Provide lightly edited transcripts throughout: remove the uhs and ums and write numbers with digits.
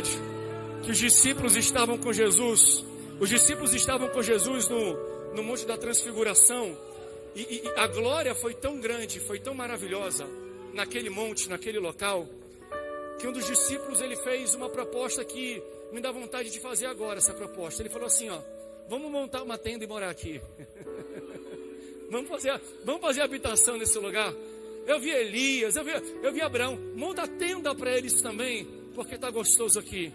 que os discípulos estavam com Jesus. Os discípulos estavam com Jesus no Monte da Transfiguração. E a glória foi tão grande, foi tão maravilhosa naquele monte, naquele local, que um dos discípulos, ele fez uma proposta que me dá vontade de fazer agora essa proposta. Ele falou assim, vamos montar uma tenda e morar aqui. vamos fazer habitação nesse lugar. Eu vi Elias, eu vi Abraão. Monta a tenda para eles também, porque está gostoso aqui.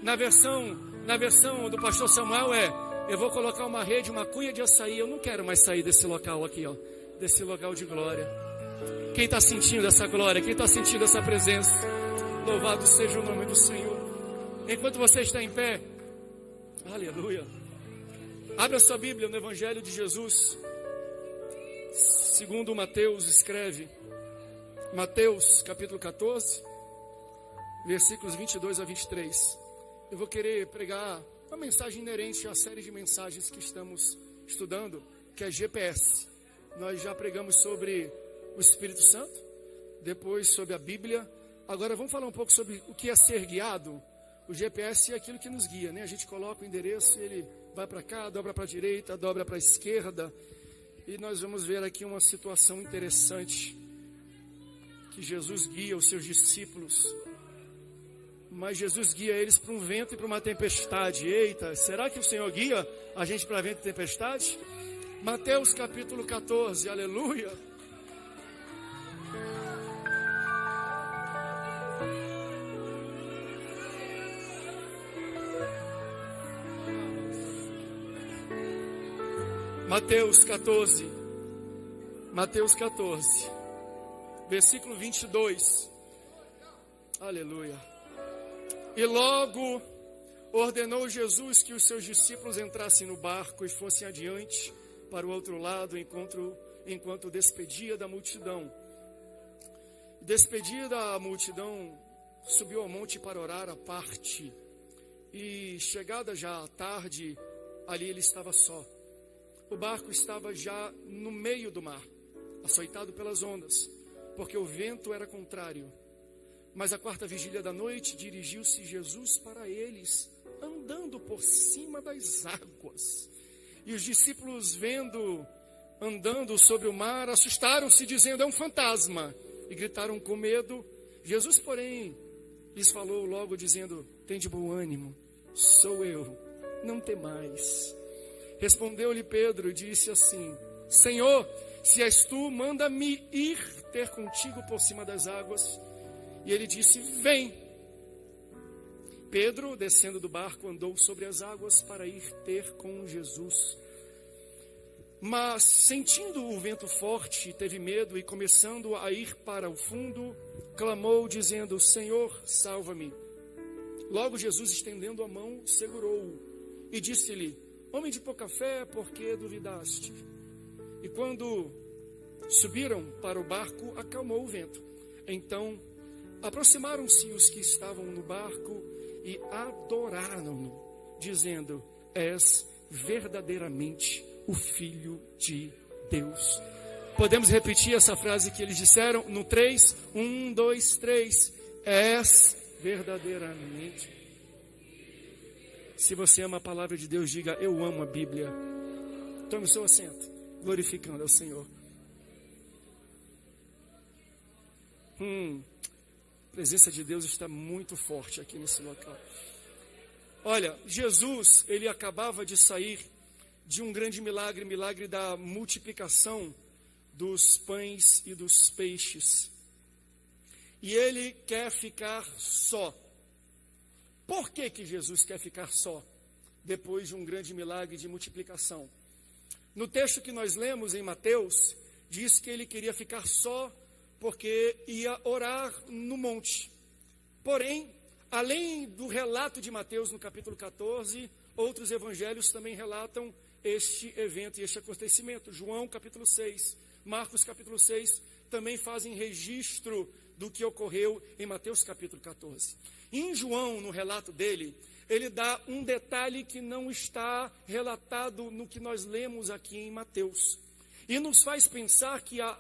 Na versão do pastor Samuel eu vou colocar uma rede, uma cuia de açaí. Eu não quero mais sair desse local aqui, desse local de glória. Quem está sentindo essa glória? Quem está sentindo essa presença? Louvado seja o nome do Senhor. Enquanto você está em pé, aleluia, abra sua Bíblia no Evangelho de Jesus, segundo Mateus escreve, Mateus capítulo 14, versículos 22 a 23. Eu vou querer pregar uma mensagem inerente à série de mensagens que estamos estudando, que é GPS. Nós já pregamos sobre o Espírito Santo, depois sobre a Bíblia. Agora vamos falar um pouco sobre o que é ser guiado. O GPS é aquilo que nos guia, né? A gente coloca o endereço e ele vai para cá, dobra para a direita, dobra para a esquerda. E nós vamos ver aqui uma situação interessante, que Jesus guia os seus discípulos, mas Jesus guia eles para um vento e para uma tempestade. Eita, será que o Senhor guia a gente para vento e tempestade? Mateus capítulo 14, aleluia. Mateus 14, versículo 22, aleluia. E logo ordenou Jesus que os seus discípulos entrassem no barco e fossem adiante para o outro lado, enquanto despedia da multidão. Despedida a multidão, subiu ao monte para orar à parte. E chegada já a tarde, ali ele estava só. O barco estava já no meio do mar, açoitado pelas ondas, porque o vento era contrário. Mas a quarta vigília da noite, dirigiu-se Jesus para eles, andando por cima das águas. E os discípulos, vendo andando sobre o mar, assustaram-se, dizendo, é um fantasma, e gritaram com medo. Jesus, porém, lhes falou logo, dizendo, tende bom ânimo, sou eu, não temais. Respondeu-lhe Pedro e disse assim, Senhor, se és tu, manda-me ir ter contigo por cima das águas. E ele disse, vem. Pedro, descendo do barco, andou sobre as águas para ir ter com Jesus. Mas, sentindo o vento forte, teve medo e, começando a ir para o fundo, clamou, dizendo, Senhor, salva-me. Logo Jesus, estendendo a mão, segurou-o e disse-lhe, homem de pouca fé, por que duvidaste? E quando subiram para o barco, acalmou o vento. Então aproximaram-se os que estavam no barco e adoraram-no, dizendo, és verdadeiramente o Filho de Deus. Podemos repetir essa frase que eles disseram no 3? 1, 2, 3. És verdadeiramente. Se você ama a palavra de Deus, diga, eu amo a Bíblia. Tome o seu assento, glorificando ao Senhor. A presença de Deus está muito forte aqui nesse local. Olha, Jesus, ele acabava de sair de um grande milagre da multiplicação dos pães e dos peixes. E ele quer ficar só. Por que Jesus quer ficar só, depois de um grande milagre de multiplicação? No texto que nós lemos em Mateus, diz que ele queria ficar só, porque ia orar no monte. Porém, além do relato de Mateus no capítulo 14, outros evangelhos também relatam este evento e este acontecimento. João capítulo 6, Marcos capítulo 6, também fazem registro do que ocorreu em Mateus capítulo 14. Em João, no relato dele, ele dá um detalhe que não está relatado no que nós lemos aqui em Mateus. E nos faz pensar que a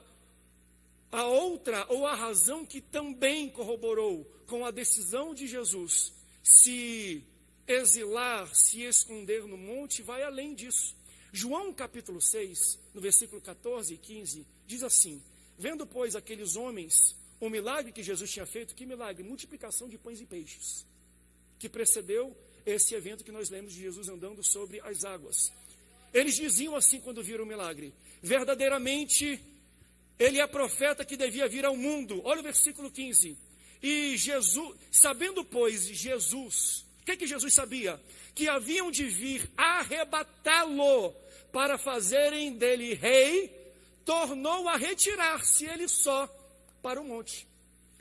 outra, ou a razão que também corroborou com a decisão de Jesus se exilar, se esconder no monte, vai além disso. João capítulo 6, no versículo 14 e 15, diz assim: vendo, pois, aqueles homens, o milagre que Jesus tinha feito, que milagre? Multiplicação de pães e peixes, que precedeu esse evento que nós lemos de Jesus andando sobre as águas. Eles diziam assim quando viram o milagre: verdadeiramente, ele é profeta que devia vir ao mundo. Olha o versículo 15. E Jesus, sabendo, pois, Jesus, o que Jesus sabia? Que haviam de vir arrebatá-lo para fazerem dele rei, tornou a retirar-se ele só para o monte.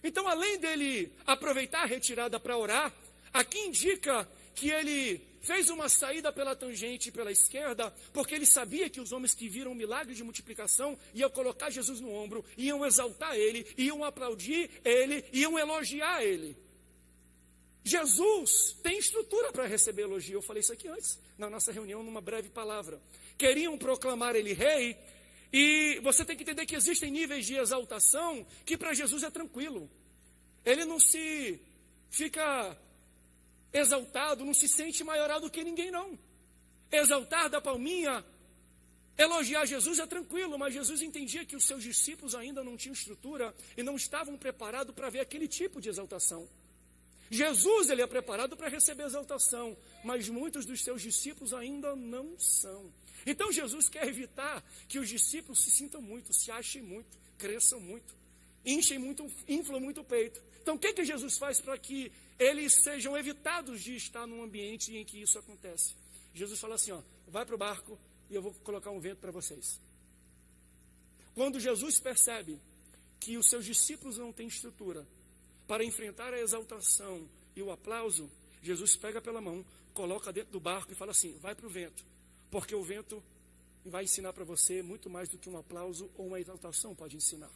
Então, além dele aproveitar a retirada para orar, aqui indica que ele fez uma saída pela tangente pela esquerda, porque ele sabia que os homens que viram o milagre de multiplicação iam colocar Jesus no ombro, iam exaltar ele, iam aplaudir ele, iam elogiar ele. Jesus tem estrutura para receber elogio. Eu falei isso aqui antes, na nossa reunião, numa breve palavra. Queriam proclamar ele rei, e você tem que entender que existem níveis de exaltação que para Jesus é tranquilo. Ele não se fica exaltado, não se sente maioral do que ninguém, não. Exaltar da palminha, elogiar Jesus é tranquilo, mas Jesus entendia que os seus discípulos ainda não tinham estrutura e não estavam preparados para ver aquele tipo de exaltação. Jesus, ele é preparado para receber exaltação, mas muitos dos seus discípulos ainda não são. Então Jesus quer evitar que os discípulos se sintam muito, se achem muito, cresçam muito, enchem muito, inflam muito o peito. Então o que Jesus faz para que eles sejam evitados de estar num ambiente em que isso acontece? Jesus fala assim, vai para o barco e eu vou colocar um vento para vocês. Quando Jesus percebe que os seus discípulos não têm estrutura para enfrentar a exaltação e o aplauso, Jesus pega pela mão, coloca dentro do barco e fala assim, vai para o vento, porque o vento vai ensinar para você muito mais do que um aplauso ou uma exaltação pode ensinar.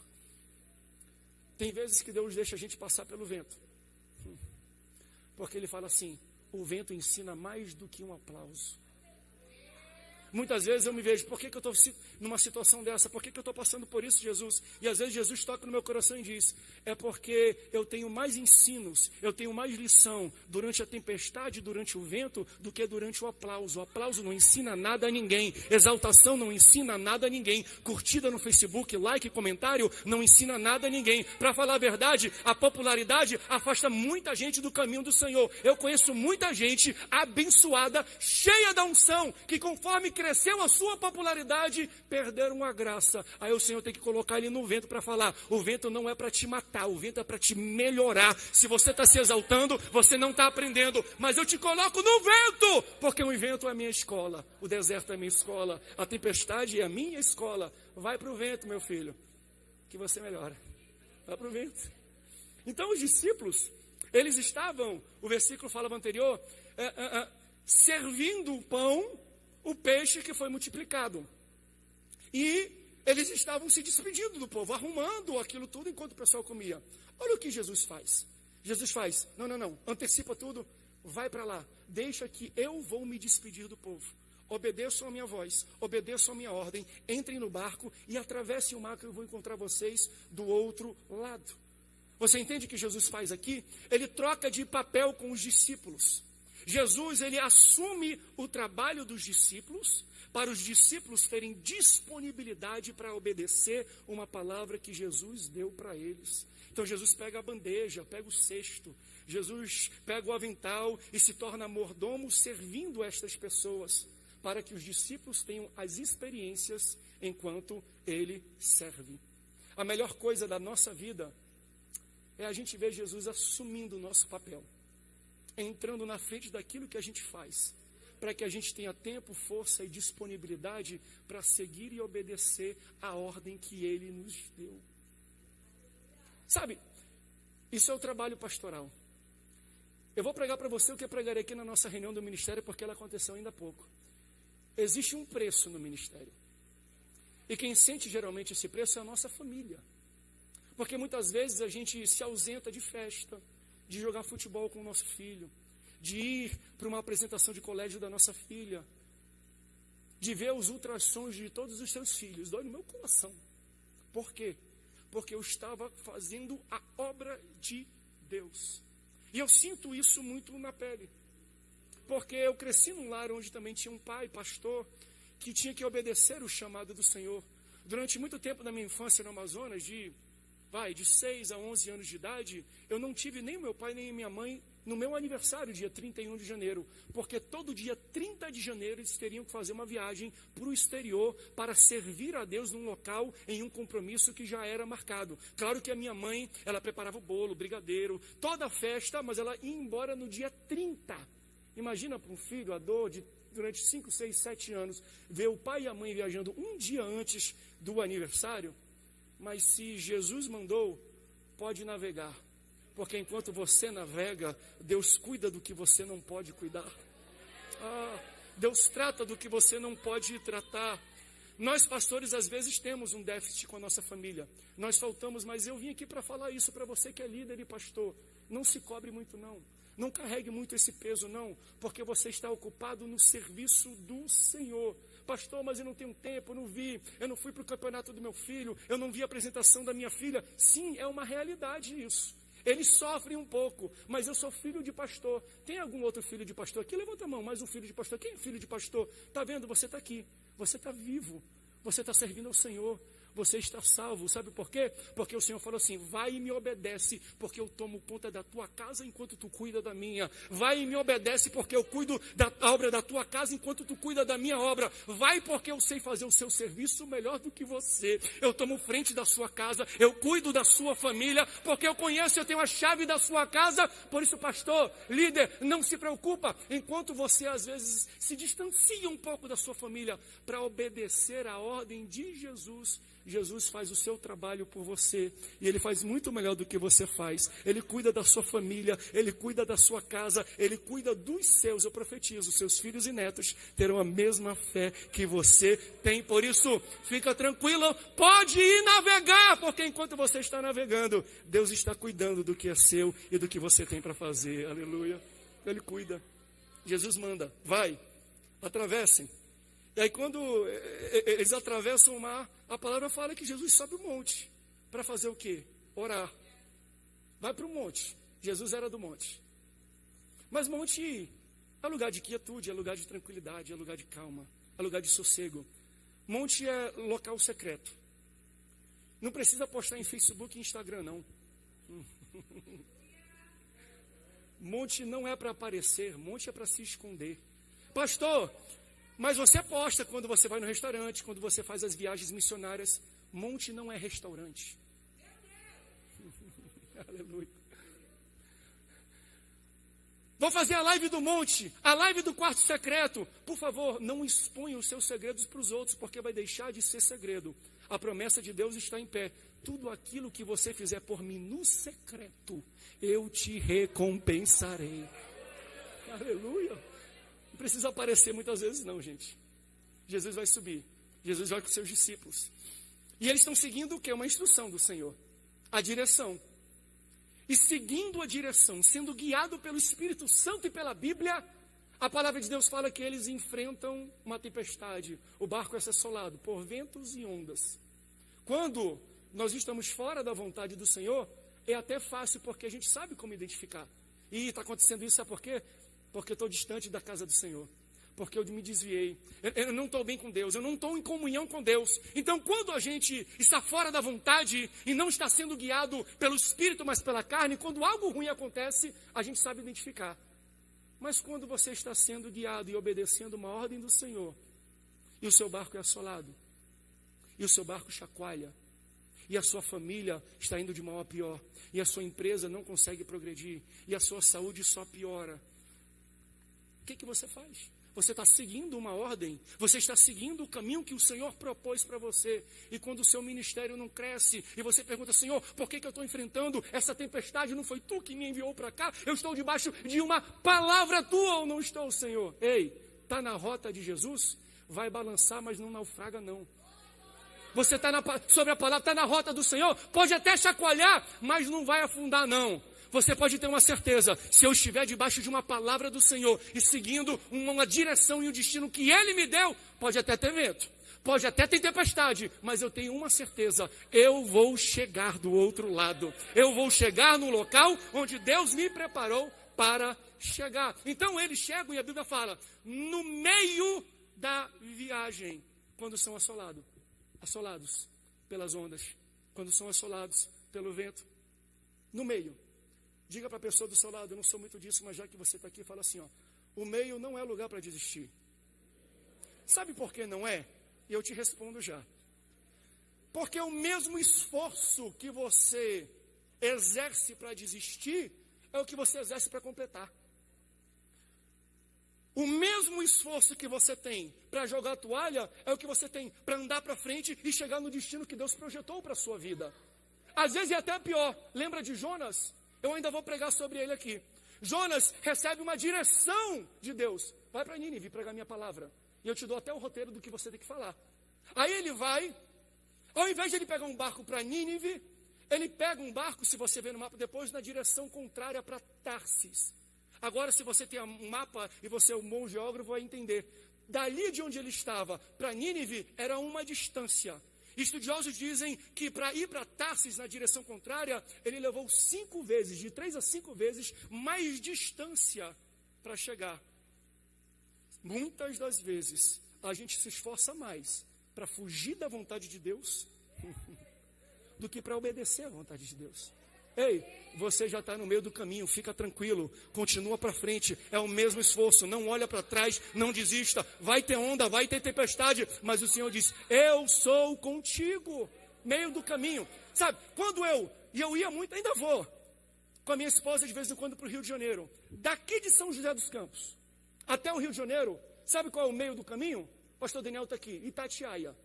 Tem vezes que Deus deixa a gente passar pelo vento, porque Ele fala assim, o vento ensina mais do que um aplauso. Muitas vezes eu me vejo, por que eu estou numa situação dessa? Por que eu estou passando por isso, Jesus? E às vezes Jesus toca no meu coração e diz, é porque eu tenho mais ensinos, eu tenho mais lição durante a tempestade, durante o vento, do que durante o aplauso. O aplauso não ensina nada a ninguém, exaltação não ensina nada a ninguém, curtida no Facebook, like, comentário, não ensina nada a ninguém. Para falar a verdade, a popularidade afasta muita gente do caminho do Senhor. Eu conheço muita gente abençoada, cheia da unção, que conforme cresceu a sua popularidade, perderam a graça. Aí o Senhor tem que colocar ele no vento para falar, o vento não é para te matar, o vento é para te melhorar. Se você está se exaltando, você não está aprendendo, mas eu te coloco no vento, porque o vento é a minha escola, o deserto é a minha escola, a tempestade é a minha escola. Vai para o vento, meu filho, que você melhora. Vai para o vento. Então os discípulos, eles estavam, o versículo falava anterior, servindo o pão, o peixe que foi multiplicado. E eles estavam se despedindo do povo, arrumando aquilo tudo enquanto o pessoal comia. Olha o que Jesus faz. Jesus faz, não, antecipa tudo, vai para lá, deixa que eu vou me despedir do povo. Obedeçam a minha voz, obedeçam a minha ordem, entrem no barco e atravessem o mar que eu vou encontrar vocês do outro lado. Você entende o que Jesus faz aqui? Ele troca de papel com os discípulos. Jesus, ele assume o trabalho dos discípulos, para os discípulos terem disponibilidade para obedecer uma palavra que Jesus deu para eles. Então Jesus pega a bandeja, pega o cesto, Jesus pega o avental e se torna mordomo servindo estas pessoas, para que os discípulos tenham as experiências enquanto ele serve. A melhor coisa da nossa vida é a gente ver Jesus assumindo o nosso papel, entrando na frente daquilo que a gente faz, para que a gente tenha tempo, força e disponibilidade para seguir e obedecer a ordem que Ele nos deu. Sabe, isso é o trabalho pastoral. Eu vou pregar para você o que eu pregarei aqui na nossa reunião do ministério, porque ela aconteceu ainda há pouco. Existe um preço no ministério. E quem sente geralmente esse preço é a nossa família. Porque muitas vezes a gente se ausenta de festa, de jogar futebol com o nosso filho, de ir para uma apresentação de colégio da nossa filha, de ver os ultrassons de todos os seus filhos. Dói no meu coração. Por quê? Porque eu estava fazendo a obra de Deus. E eu sinto isso muito na pele. Porque eu cresci num lar onde também tinha um pai, pastor, que tinha que obedecer o chamado do Senhor. Durante muito tempo da minha infância no Amazonas, de 6 a 11 anos de idade, eu não tive nem meu pai nem minha mãe no meu aniversário, dia 31 de janeiro, porque todo dia 30 de janeiro eles teriam que fazer uma viagem para o exterior para servir a Deus num local em um compromisso que já era marcado. Claro que a minha mãe, ela preparava o bolo, o brigadeiro, toda a festa, mas ela ia embora no dia 30. Imagina para um filho, a dor de durante 5, 6, 7 anos, ver o pai e a mãe viajando um dia antes do aniversário. Mas se Jesus mandou, pode navegar. Porque enquanto você navega, Deus cuida do que você não pode cuidar. Deus trata do que você não pode tratar. Nós pastores às vezes temos um déficit com a nossa família. Nós faltamos, mas eu vim aqui para falar isso para você que é líder e pastor. Não se cobre muito não. Não carregue muito esse peso não, porque você está ocupado no serviço do Senhor. Pastor, mas eu não tenho tempo, eu não fui para o campeonato do meu filho, eu não vi a apresentação da minha filha. Sim, é uma realidade isso. Eles sofrem um pouco, mas eu sou filho de pastor. Tem algum outro filho de pastor aqui? Levanta a mão, mais um filho de pastor. Quem é filho de pastor? Está vendo? Você está aqui, você está vivo, você está servindo ao Senhor. Você está salvo, sabe por quê? Porque o Senhor falou assim, vai e me obedece, porque eu tomo conta da tua casa enquanto tu cuida da minha. Vai e me obedece, porque eu cuido da obra da tua casa enquanto tu cuida da minha obra. Vai, porque eu sei fazer o seu serviço melhor do que você. Eu tomo frente da sua casa, eu cuido da sua família, porque eu conheço, eu tenho a chave da sua casa. Por isso, pastor, líder, não se preocupa, enquanto você às vezes se distancia um pouco da sua família para obedecer a ordem de Jesus. Jesus faz o seu trabalho por você, e Ele faz muito melhor do que você faz. Ele cuida da sua família, Ele cuida da sua casa, Ele cuida dos seus. Eu profetizo, seus filhos e netos terão a mesma fé que você tem. Por isso, fica tranquilo, pode ir navegar, porque enquanto você está navegando, Deus está cuidando do que é seu e do que você tem para fazer. Aleluia. Ele cuida. Jesus manda, vai, atravessem. E aí quando eles atravessam o mar, a palavra fala que Jesus sobe o monte. Para fazer o quê? Orar. Vai para o monte. Jesus era do monte. Mas monte é lugar de quietude, é lugar de tranquilidade, é lugar de calma, é lugar de sossego. Monte é local secreto. Não precisa postar em Facebook e Instagram, não. Monte não é para aparecer, monte é para se esconder. Pastor, mas você posta quando você vai no restaurante, quando você faz as viagens missionárias. Monte não é restaurante. Aleluia. Vou fazer a live do monte, a live do quarto secreto. Por favor, não exponha os seus segredos para os outros, porque vai deixar de ser segredo. A promessa de Deus está em pé. Tudo aquilo que você fizer por mim no secreto, eu te recompensarei. Aleluia. Não precisa aparecer muitas vezes não, gente. Jesus vai subir. Jesus vai com seus discípulos. E eles estão seguindo o quê? Uma instrução do Senhor. A direção. E seguindo a direção, sendo guiado pelo Espírito Santo e pela Bíblia, a palavra de Deus fala que eles enfrentam uma tempestade. O barco é assolado por ventos e ondas. Quando nós estamos fora da vontade do Senhor, é até fácil, porque a gente sabe como identificar. E está acontecendo isso, sabe por quê? Porque eu estou distante da casa do Senhor. Porque eu me desviei. Eu não estou bem com Deus. Eu não estou em comunhão com Deus. Então, quando a gente está fora da vontade e não está sendo guiado pelo Espírito, mas pela carne, quando algo ruim acontece, a gente sabe identificar. Mas quando você está sendo guiado e obedecendo uma ordem do Senhor, e o seu barco é assolado, e o seu barco chacoalha, e a sua família está indo de mal a pior, e a sua empresa não consegue progredir, e a sua saúde só piora, o que você faz? Você está seguindo uma ordem, você está seguindo o caminho que o Senhor propôs para você. E quando o seu ministério não cresce, e você pergunta, Senhor, por que eu estou enfrentando essa tempestade? Não foi tu que me enviou para cá? Eu estou debaixo de uma palavra tua ou não estou, Senhor? Ei, está na rota de Jesus? Vai balançar, mas não naufraga não. Você está sobre a palavra, está na rota do Senhor? Pode até chacoalhar, mas não vai afundar não. Você pode ter uma certeza, se eu estiver debaixo de uma palavra do Senhor e seguindo uma direção e um destino que Ele me deu, pode até ter vento, Pode até ter tempestade, mas eu tenho uma certeza: eu vou chegar do outro lado. Eu vou chegar no local onde Deus me preparou para chegar. Então eles chegam e a Bíblia fala, no meio da viagem, quando são assolados pelas ondas, quando são assolados pelo vento, no meio. Diga para a pessoa do seu lado: eu não sou muito disso, mas já que você está aqui, fala assim, ó, o meio não é lugar para desistir. Sabe por que não é? E eu te respondo já. Porque o mesmo esforço que você exerce para desistir é o que você exerce para completar. O mesmo esforço que você tem para jogar a toalha é o que você tem para andar para frente e chegar no destino que Deus projetou para a sua vida. Às vezes é até pior. Lembra de Jonas? Eu ainda vou pregar sobre ele aqui. Jonas recebe uma direção de Deus. Vai para Nínive pregar minha palavra. E eu te dou até o roteiro do que você tem que falar. Aí ele vai, ao invés de ele pegar um barco para Nínive, ele pega um barco, se você ver no mapa depois, na direção contrária para Tarsis. Agora, se você tem um mapa e você é um bom geógrafo, vai entender. Dali de onde ele estava para Nínive era uma distância. Estudiosos dizem que para ir para Tarsis na direção contrária, ele levou 5 vezes, de 3 a 5 vezes, mais distância para chegar. Muitas das vezes, a gente se esforça mais para fugir da vontade de Deus do que para obedecer à vontade de Deus. Ei, você já está no meio do caminho, fica tranquilo, continua para frente, é o mesmo esforço, não olha para trás, não desista, vai ter onda, vai ter tempestade, mas o Senhor diz, eu sou contigo, meio do caminho. Sabe, quando eu ia muito, ainda vou, com a minha esposa de vez em quando para o Rio de Janeiro, daqui de São José dos Campos até o Rio de Janeiro, sabe qual é o meio do caminho? O pastor Daniel está aqui, Itatiaia,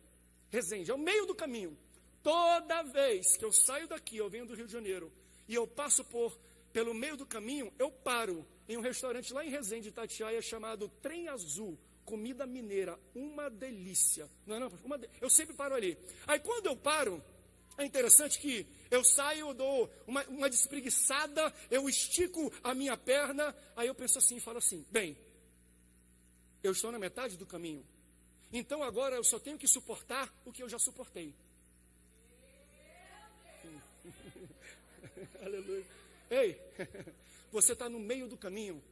Resende, é o meio do caminho. Toda vez que eu saio daqui, eu venho do Rio de Janeiro, e eu passo pelo meio do caminho, eu paro em um restaurante lá em Resende, Itatiaia, chamado Trem Azul, comida mineira, uma delícia. Eu sempre paro ali. Aí quando eu paro, é interessante que eu saio, eu dou uma despreguiçada, eu estico a minha perna, aí eu penso assim, falo assim, bem, eu estou na metade do caminho, então agora eu só tenho que suportar o que eu já suportei. Aleluia. Ei, você está no meio do caminho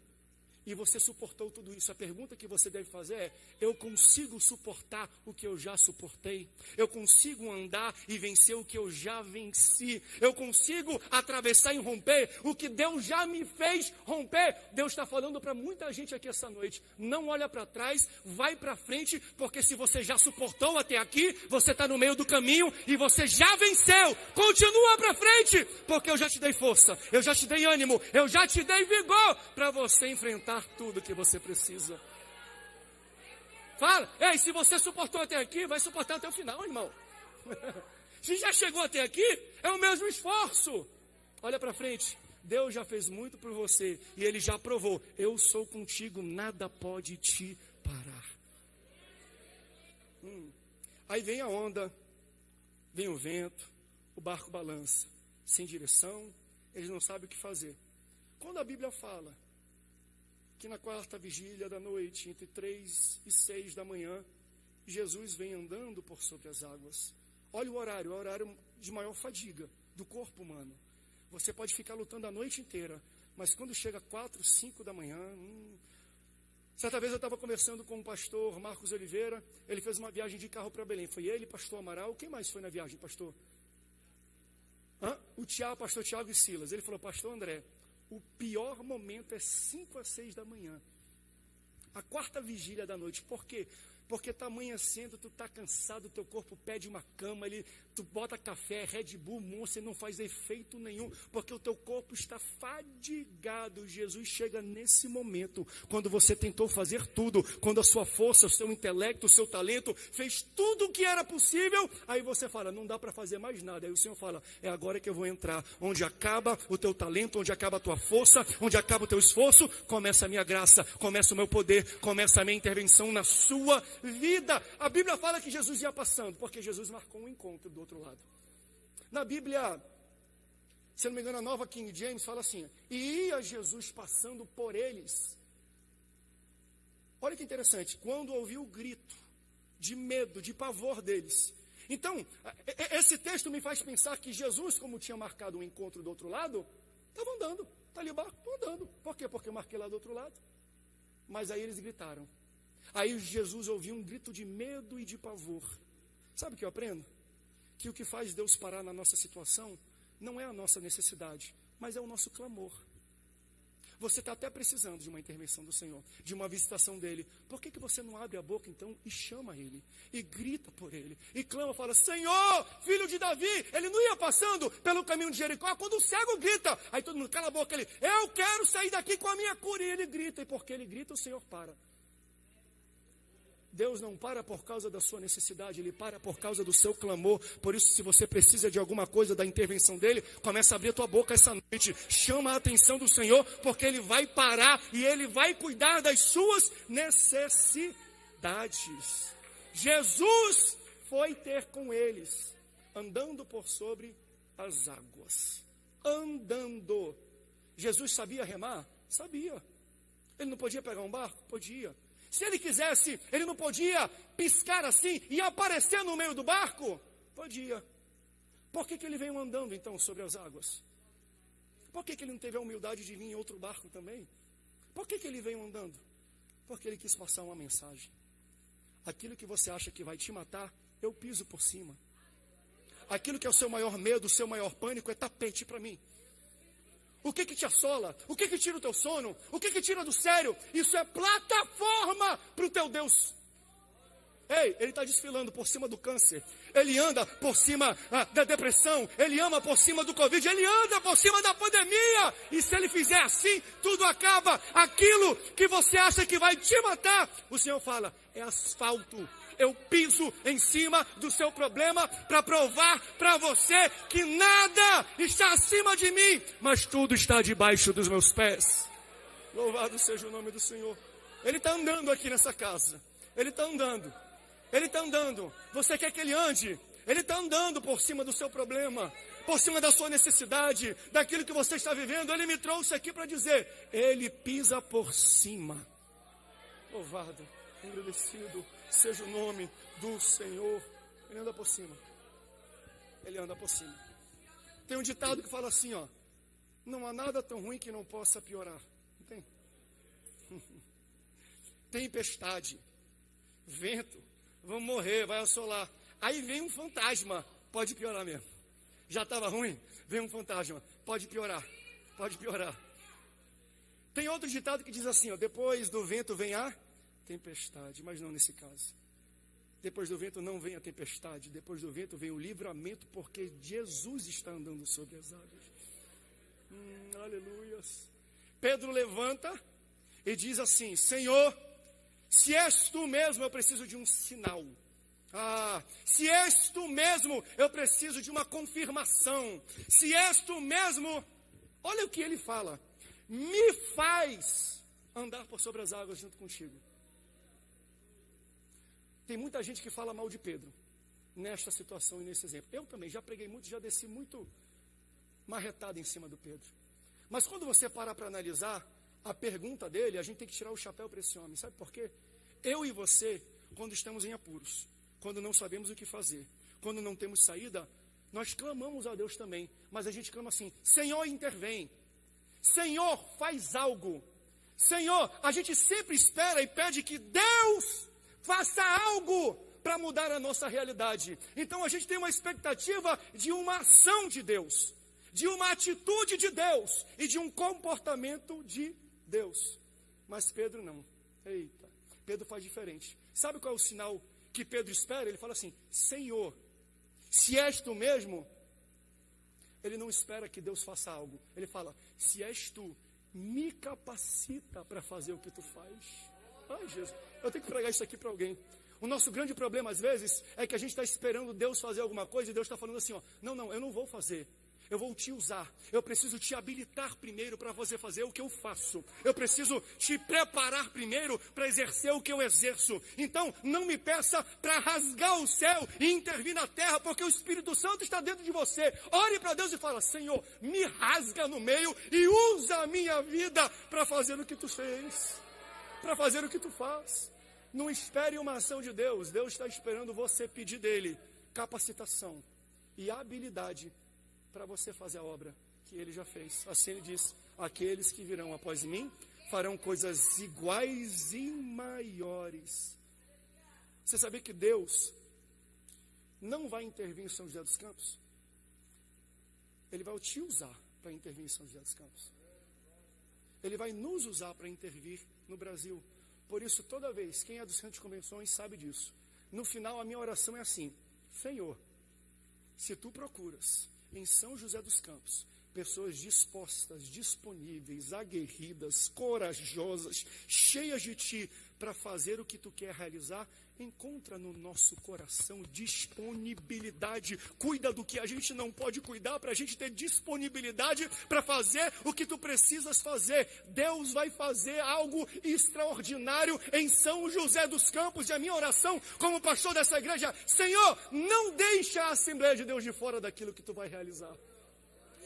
e você suportou tudo isso. A pergunta que você deve fazer é, eu consigo suportar o que eu já suportei? Eu consigo andar e vencer o que eu já venci? Eu consigo atravessar e romper o que Deus já me fez romper? Deus está falando para muita gente aqui essa noite, não olha para trás, vai para frente, porque se você já suportou até aqui, você está no meio do caminho e você já venceu. Continua para frente, porque eu já te dei força, eu já te dei ânimo, eu já te dei vigor para você enfrentar tudo que você precisa. Fala, ei, se você suportou até aqui, vai suportar até o final, irmão. Se já chegou até aqui, é o mesmo esforço. Olha para frente, Deus já fez muito por você e Ele já provou, eu sou contigo, nada pode te parar. Aí vem a onda, vem o vento, o barco balança, sem direção, eles não sabem o que fazer. Quando a Bíblia fala que na 4ª vigília da noite, entre 3 e 6 da manhã, Jesus vem andando por sobre as águas. Olha o horário, é o horário de maior fadiga do corpo humano. Você pode ficar lutando a noite inteira, mas quando chega 4, 5 da manhã... Certa vez eu estava conversando com o pastor Marcos Oliveira, ele fez uma viagem de carro para Belém. Foi ele, pastor Amaral, quem mais foi na viagem, pastor? O Tiago, pastor Tiago e Silas. Ele falou, pastor André, o pior momento é 5 a 6 da manhã. A 4ª vigília da noite. Por quê? Porque está amanhecendo, tu está cansado, teu corpo pede uma cama, tu bota café, Red Bull, Monster, não faz efeito nenhum, porque o teu corpo está fadigado. Jesus chega nesse momento, quando você tentou fazer tudo, quando a sua força, o seu intelecto, o seu talento, fez tudo o que era possível, aí você fala, não dá para fazer mais nada. Aí o Senhor fala, é agora que eu vou entrar, onde acaba o teu talento, onde acaba a tua força, onde acaba o teu esforço, começa a minha graça, começa o meu poder, começa a minha intervenção na sua vida. A Bíblia fala que Jesus ia passando, porque Jesus marcou um encontro do outro lado. Na Bíblia, se não me engano, a Nova King James fala assim, e ia Jesus passando por eles. Olha que interessante, quando ouviu o grito de medo, de pavor deles. Então, esse texto me faz pensar que Jesus, como tinha marcado um encontro do outro lado, estava andando, está ali o barco, andando. Por quê? Porque eu marquei lá do outro lado. Mas aí eles gritaram. Aí Jesus ouviu um grito de medo e de pavor. Sabe o que eu aprendo? Que o que faz Deus parar na nossa situação não é a nossa necessidade, mas é o nosso clamor. Você está até precisando de uma intervenção do Senhor, de uma visitação dEle. Por que você não abre a boca então e chama Ele? E grita por Ele, e clama, fala, Senhor, filho de Davi. Ele não ia passando pelo caminho de Jericó, quando o cego grita, aí todo mundo cala a boca, ele, eu quero sair daqui com a minha cura. E ele grita, e porque ele grita, o Senhor para. Deus não para por causa da sua necessidade, Ele para por causa do seu clamor. Por isso, se você precisa de alguma coisa da intervenção dEle, começa a abrir a tua boca essa noite. Chama a atenção do Senhor, porque Ele vai parar e Ele vai cuidar das suas necessidades. Jesus foi ter com eles, andando por sobre as águas. Andando. Jesus sabia remar? Sabia. Ele não podia pegar um barco? Podia. Se ele quisesse, ele não podia piscar assim e aparecer no meio do barco? Podia. Por que ele veio andando então sobre as águas? Por que ele não teve a humildade de vir em outro barco também? Por que ele veio andando? Porque ele quis passar uma mensagem. Aquilo que você acha que vai te matar, eu piso por cima. Aquilo que é o seu maior medo, o seu maior pânico, é tapete para mim. O que te assola? O que tira o teu sono? O que tira do sério? Isso é plataforma para o teu Deus. Ei, ele está desfilando por cima do câncer. Ele anda por cima da depressão. Ele anda por cima do Covid. Ele anda por cima da pandemia. E se ele fizer assim, tudo acaba. Aquilo que você acha que vai te matar, o Senhor fala, é asfalto. Eu piso em cima do seu problema para provar para você que nada está acima de mim, mas tudo está debaixo dos meus pés. Louvado seja o nome do Senhor. Ele está andando aqui nessa casa. Ele está andando. Ele está andando. Você quer que ele ande? Ele está andando por cima do seu problema, por cima da sua necessidade, daquilo que você está vivendo. Ele me trouxe aqui para dizer, ele pisa por cima. Louvado, agradecido seja o nome do Senhor. Ele anda por cima. Ele anda por cima. Tem um ditado que fala assim, ó, não há nada tão ruim que não possa piorar. Não tem? Tempestade, vento, vamos morrer, vai assolar. Aí vem um fantasma, pode piorar mesmo. Já estava ruim, vem um fantasma, pode piorar, pode piorar. Tem outro ditado que diz assim, ó, depois do vento vem a tempestade, mas não nesse caso. Depois do vento não vem a tempestade, depois do vento vem o livramento, porque Jesus está andando sobre as águas. Aleluias. Pedro levanta e diz assim, Senhor, se és tu mesmo, eu preciso de um sinal. Se és tu mesmo, eu preciso de uma confirmação. Se és tu mesmo, olha o que ele fala, me faz andar por sobre as águas junto contigo. Tem muita gente que fala mal de Pedro, nesta situação e nesse exemplo. Eu também já preguei muito, já desci muito marretado em cima do Pedro. Mas quando você parar para analisar a pergunta dele, a gente tem que tirar o chapéu para esse homem. Sabe por quê? Eu e você, quando estamos em apuros, quando não sabemos o que fazer, quando não temos saída, nós clamamos a Deus também. Mas a gente clama assim, Senhor, intervém. Senhor, faz algo. Senhor, a gente sempre espera e pede que Deus faça algo para mudar a nossa realidade. Então a gente tem uma expectativa de uma ação de Deus, de uma atitude de Deus e de um comportamento de Deus. Mas Pedro não. Eita, Pedro faz diferente. Sabe qual é o sinal que Pedro espera? Ele fala assim, Senhor, se és tu mesmo, ele não espera que Deus faça algo. Ele fala, se és tu, me capacita para fazer o que tu faz. Ai, Jesus, eu tenho que pregar isso aqui para alguém. O nosso grande problema, às vezes, é que a gente está esperando Deus fazer alguma coisa e Deus está falando assim, ó, não, eu não vou fazer. Eu vou te usar. Eu preciso te habilitar primeiro para você fazer o que eu faço. Eu preciso te preparar primeiro para exercer o que eu exerço. Então, não me peça para rasgar o céu e intervir na terra, porque o Espírito Santo está dentro de você. Ore para Deus e fala, Senhor, me rasga no meio e usa a minha vida para fazer o que tu fez. Para fazer o que tu faz. Não espere uma ação de Deus. Deus está esperando você pedir dele capacitação e habilidade para você fazer a obra que ele já fez. Assim ele diz: aqueles que virão após mim farão coisas iguais e maiores. Você sabia que Deus não vai intervir em São José dos Campos? Ele vai te usar para intervir em São José dos Campos. Ele vai nos usar para intervir no Brasil. Por isso, toda vez, quem é do Centro de Convenções sabe disso. No final, a minha oração é assim: Senhor, se tu procuras em São José dos Campos pessoas dispostas, disponíveis, aguerridas, corajosas, cheias de ti para fazer o que tu quer realizar, encontra no nosso coração disponibilidade. Cuida do que a gente não pode cuidar, para a gente ter disponibilidade para fazer o que tu precisas fazer. Deus vai fazer algo extraordinário em São José dos Campos. E a minha oração como pastor dessa igreja: Senhor, não deixa a Assembleia de Deus de fora daquilo que tu vai realizar.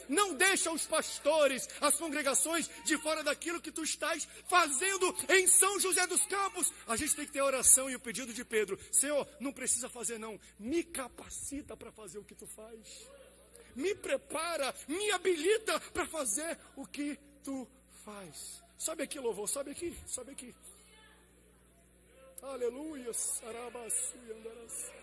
Não deixa os pastores, as congregações de fora daquilo que tu estás fazendo em São José dos Campos. A gente tem que ter a oração e o pedido de Pedro: Senhor, não precisa fazer não, me capacita para fazer o que tu faz. Me prepara, me habilita para fazer o que tu faz. Sobe aqui, louvor, sobe aqui, sobe aqui. Aleluia, sarabassu andaras.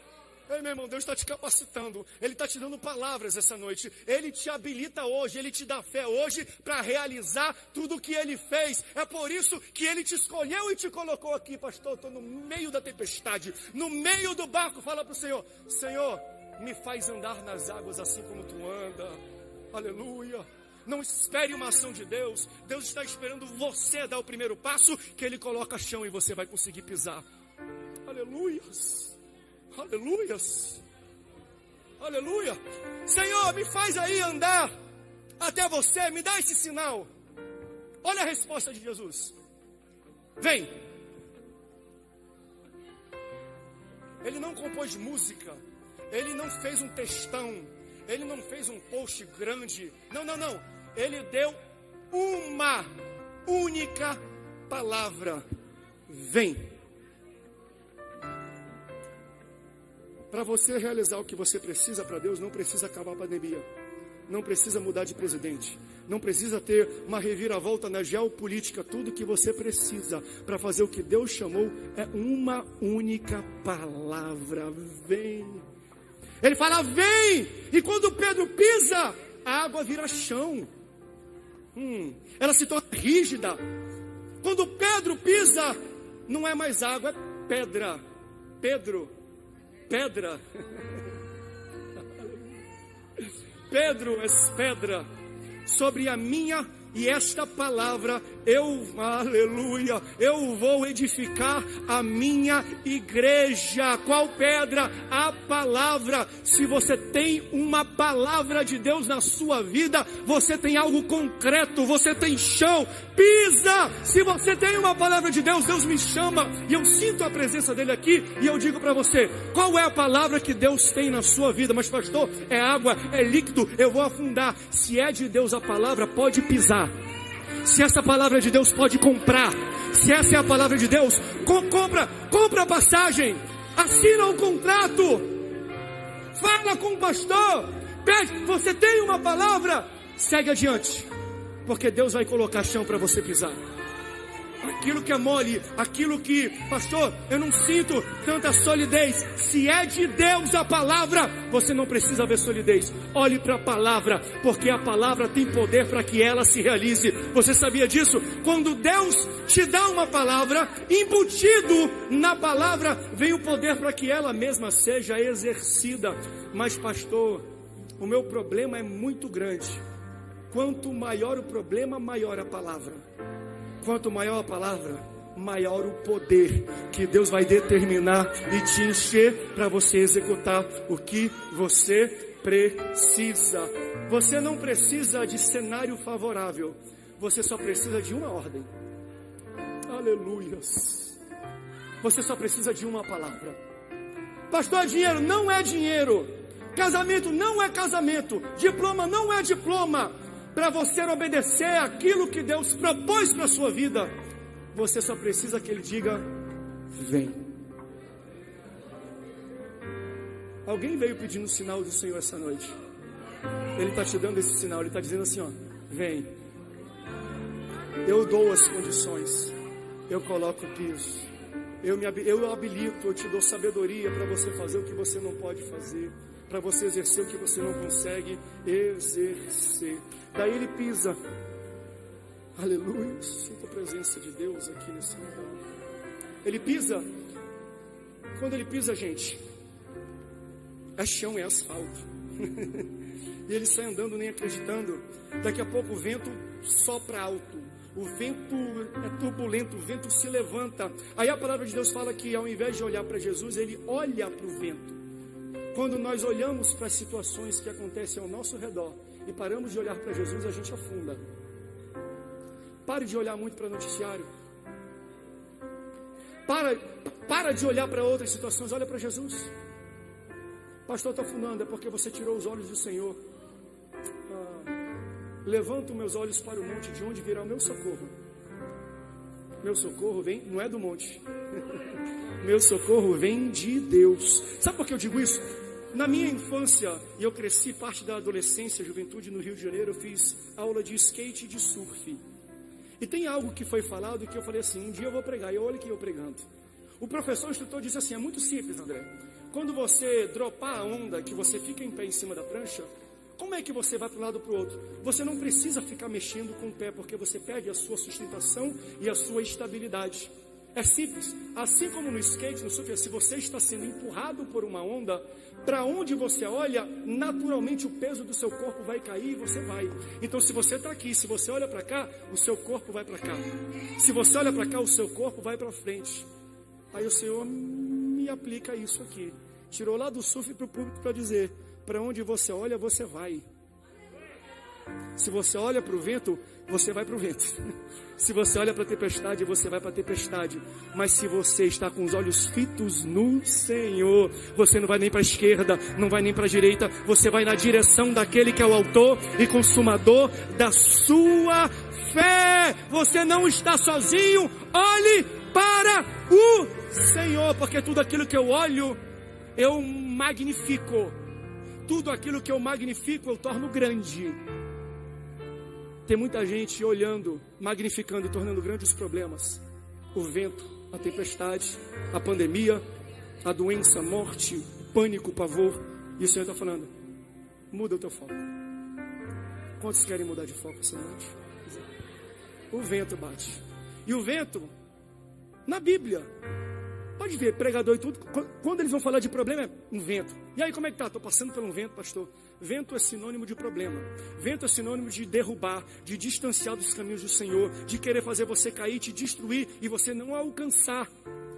Ei, meu irmão, Deus está te capacitando. Ele está te dando palavras essa noite. Ele te habilita hoje, Ele te dá fé hoje para realizar tudo o que Ele fez. É por isso que Ele te escolheu e te colocou aqui. Pastor, estou no meio da tempestade, no meio do barco. Fala para o Senhor: Senhor, me faz andar nas águas assim como tu anda. Aleluia. Não espere uma ação de Deus. Deus está esperando você dar o primeiro passo, que Ele coloca chão e você vai conseguir pisar. Aleluias. Aleluias, aleluia. Senhor, me faz aí andar até você, me dá esse sinal. Olha a resposta de Jesus: vem. Ele não compôs música, ele não fez um textão, ele não fez um post grande. Não, não, não. Ele deu uma única palavra: vem. Para você realizar o que você precisa para Deus, não precisa acabar a pandemia, não precisa mudar de presidente, não precisa ter uma reviravolta na geopolítica. Tudo que você precisa para fazer o que Deus chamou é uma única palavra: vem. Ele fala: vem. E quando Pedro pisa, a água vira chão. Ela se torna rígida. Quando Pedro pisa, não é mais água, é pedra. Pedra. Pedro é pedra sobre a minha e esta palavra. Aleluia, eu vou edificar a minha igreja. Qual pedra? A palavra. Se você tem uma palavra de Deus na sua vida, você tem algo concreto, você tem chão. Pisa! Se você tem uma palavra de Deus, Deus me chama e eu sinto a presença dele aqui e eu digo para você: qual é a palavra que Deus tem na sua vida? Mas pastor, é água, é líquido, eu vou afundar. Se é de Deus a palavra, pode pisar. Se essa palavra de Deus, pode comprar. Se essa é a palavra de Deus, compra a passagem, assina um contrato, fala com o pastor, pede. Você tem uma palavra, segue adiante, porque Deus vai colocar chão para você pisar. Aquilo que é mole, aquilo que, pastor, eu não sinto tanta solidez. Se é de Deus a palavra, você não precisa ver solidez. Olhe para a palavra, porque a palavra tem poder para que ela se realize. Você sabia disso? Quando Deus te dá uma palavra, embutido na palavra vem o poder para que ela mesma seja exercida. Mas pastor, o meu problema é muito grande. Quanto maior o problema, maior a palavra. Quanto maior a palavra, maior o poder que Deus vai determinar e te encher para você executar o que você precisa. Você não precisa de cenário favorável, você só precisa de uma ordem. Aleluias. Você só precisa de uma palavra. Pastor, dinheiro não é dinheiro, casamento não é casamento, diploma não é diploma. Para você obedecer aquilo que Deus propôs para a sua vida, você só precisa que Ele diga: vem. Alguém veio pedindo o sinal do Senhor essa noite. Ele está te dando esse sinal. Ele está dizendo assim, ó, vem. Eu dou as condições. Eu coloco o piso. Eu habilito, eu te dou sabedoria para você fazer o que você não pode fazer. Para você exercer o que você não consegue exercer. Daí ele pisa. Aleluia. Sinta a presença de Deus aqui nesse lugar. Ele pisa. Quando ele pisa, gente, é chão, é asfalto. E ele sai andando nem acreditando. Daqui a pouco o vento sopra alto. O vento é turbulento, o vento se levanta. Aí a palavra de Deus fala que ao invés de olhar para Jesus, ele olha para o vento. Quando nós olhamos para as situações que acontecem ao nosso redor e paramos de olhar para Jesus, a gente afunda. Pare de olhar muito para o noticiário. Para de olhar para outras situações, olha para Jesus. Pastor, está afundando, é porque você tirou os olhos do Senhor. Levanto meus olhos para o monte, de onde virá o meu socorro. Meu socorro vem, não é do monte. Meu socorro vem de Deus. Sabe por que eu digo isso? Na minha infância, e eu cresci parte da adolescência, juventude no Rio de Janeiro, eu fiz aula de skate e de surf. E tem algo que foi falado que eu falei assim, um dia eu vou pregar, e olha que eu pregando. O professor, o instrutor disse assim, é muito simples, André. Quando você dropar a onda, que você fica em pé em cima da prancha, como é que você vai para um lado ou para o outro? Você não precisa ficar mexendo com o pé, porque você perde a sua sustentação e a sua estabilidade. É simples. Assim como no skate, no surf, se você está sendo empurrado por uma onda, para onde você olha, naturalmente o peso do seu corpo vai cair e você vai. Então se você está aqui, se você olha para cá, o seu corpo vai para cá. Se você olha para cá, o seu corpo vai para frente. Aí o Senhor me aplica isso aqui. Tirou lá do surf para o público para dizer, para onde você olha, você vai. Se você olha para o vento, você vai para o vento. Se você olha para a tempestade, você vai para a tempestade. Mas se você está com os olhos fitos no Senhor, você não vai nem para a esquerda, não vai nem para a direita, você vai na direção daquele que é o autor e consumador da sua fé. Você não está sozinho, olhe para o Senhor, porque tudo aquilo que eu olho, eu magnifico. Tudo aquilo que eu magnifico, eu torno grande. Tem muita gente olhando, magnificando e tornando grandes os problemas. O vento, a tempestade, a pandemia, a doença, a morte, o pânico, o pavor. E o Senhor está falando, muda o teu foco. Quantos querem mudar de foco essa noite? O vento bate. E o vento, na Bíblia, pode ver, pregador e tudo, quando eles vão falar de problema, é um vento. E aí, como é que tá? Estou passando por um vento, pastor. Vento é sinônimo de problema. Vento é sinônimo de derrubar, de distanciar dos caminhos do Senhor, de querer fazer você cair, te destruir e você não alcançar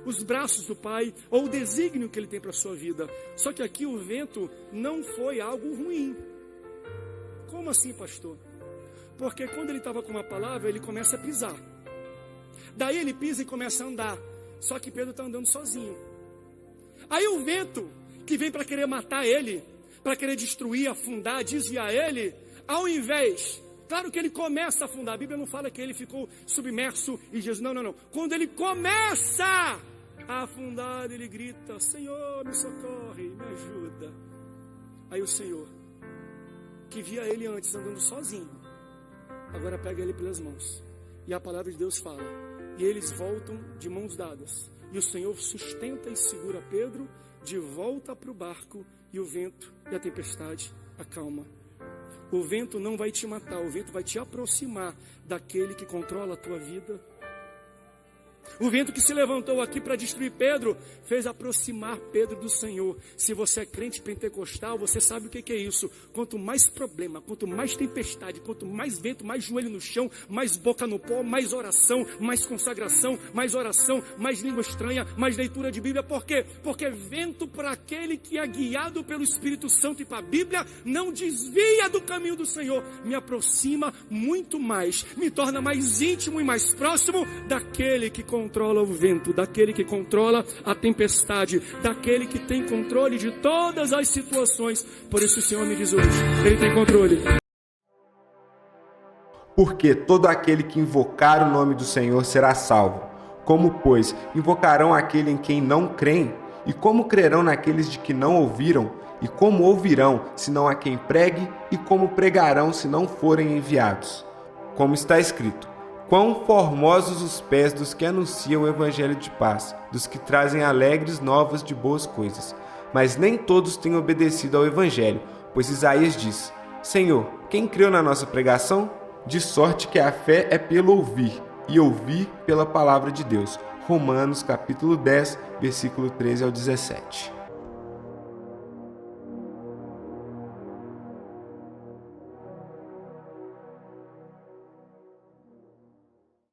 os braços do Pai ou o desígnio que Ele tem para a sua vida. Só que aqui o vento não foi algo ruim. Como assim, pastor? Porque quando ele estava com uma palavra, ele começa a pisar. Daí ele pisa e começa a andar. Só que Pedro está andando sozinho. Aí o vento que vem para querer matar ele, para querer destruir, afundar, desviar ele, ao invés, claro que ele começa a afundar, a Bíblia não fala que ele ficou submerso e Jesus, não. Quando ele começa a afundar, ele grita, Senhor, me socorre, me ajuda. Aí o Senhor, que via ele antes andando sozinho, agora pega ele pelas mãos. E a palavra de Deus fala, e eles voltam de mãos dadas. E o Senhor sustenta e segura Pedro de volta para o barco. E o vento e a tempestade acalma. O vento não vai te matar. O vento vai te aproximar daquele que controla a tua vida. O vento que se levantou aqui para destruir Pedro, fez aproximar Pedro do Senhor. Se você é crente pentecostal, você sabe o que é isso. Quanto mais problema, quanto mais tempestade, quanto mais vento, mais joelho no chão, mais boca no pó, mais oração, mais consagração, mais oração, mais língua estranha, mais leitura de Bíblia. Por quê? Porque vento para aquele que é guiado pelo Espírito Santo e para a Bíblia, não desvia do caminho do Senhor. Me aproxima muito mais, me torna mais íntimo e mais próximo daquele que controla o vento, daquele que controla a tempestade, daquele que tem controle de todas as situações. Por isso o Senhor me diz hoje, Ele tem controle. Porque todo aquele que invocar o nome do Senhor será salvo. Como, pois, invocarão aquele em quem não creem? E como crerão naqueles de que não ouviram? E como ouvirão, se não há quem pregue? E como pregarão, se não forem enviados? Como está escrito: quão formosos os pés dos que anunciam o evangelho de paz, dos que trazem alegres novas de boas coisas. Mas nem todos têm obedecido ao evangelho, pois Isaías diz: Senhor, quem creu na nossa pregação? De sorte que a fé é pelo ouvir, e ouvir pela palavra de Deus. Romanos capítulo 10, versículo 13 ao 17.